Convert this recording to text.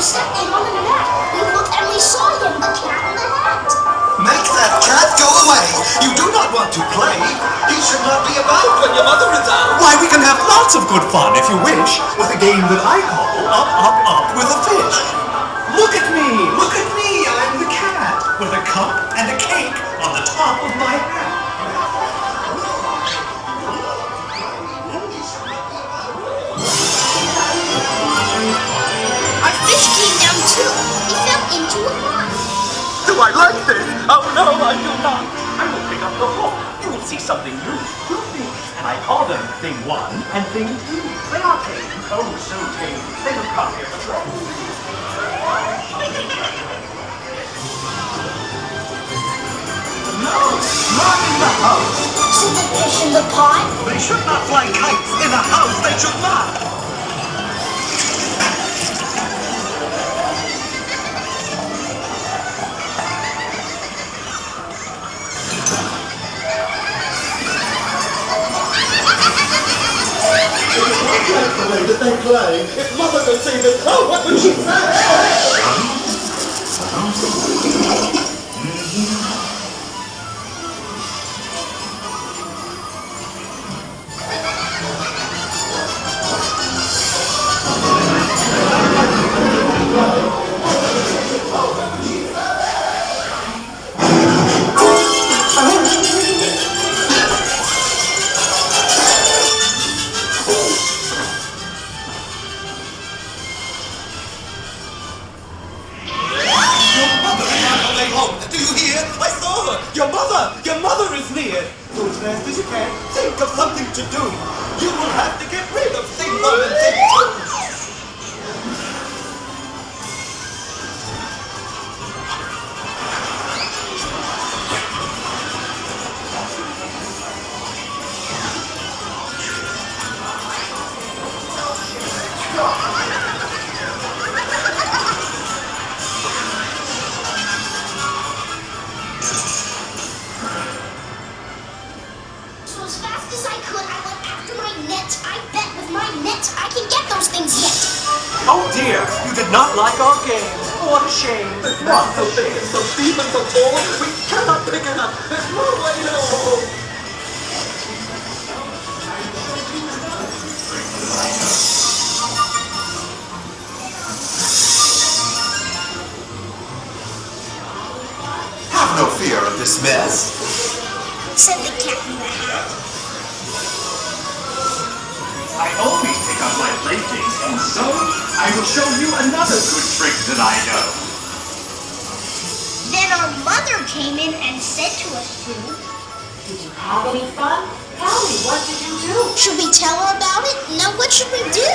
stepped in on the mat. We looked and we saw him, the cat in the hat. Make that cat go away! You do not want to play! He should not be about when your mother is out! Why, we can have lots of good fun, if you wish, with a game that I call Up, Up, Up with a Fish. Look at me! Look at me! I'm the cat, with a cup and a cake on the top of my hat. Our fish came down too. He fell into a pond. Do I like this? Oh no, I do not! I will pick up the hook. You will see something new. Two things, and I call them Thing 1 and Thing 2. They are tame. Oh, so tame. They have come here for trouble. No! Not in the house! So the fish in the pond? They should not fly kites in a house! They should not! That's the way that they play. If Mother could see this, oh, what would she say? Do you hear? I saw her! Your mother! Your mother is near! Go as fast as you can. Think of something to do. You will have to get rid of Thing 1 and Thing 2. So as fast as I could, I went after my net. I bet with my net I can get those things yet. Oh dear, you did not like our game. What a shame. It's not so big and so deep and so tall. We cannot pick it up. There's no way to hold. Have no fear of this mess. Said the cat in the hat. I always pick up my playthings, and so I will show you another good trick that I know. Then our mother came in and said to us two, Did you have any fun? Tell me, what did you do? should we tell her about it? Now what should we do?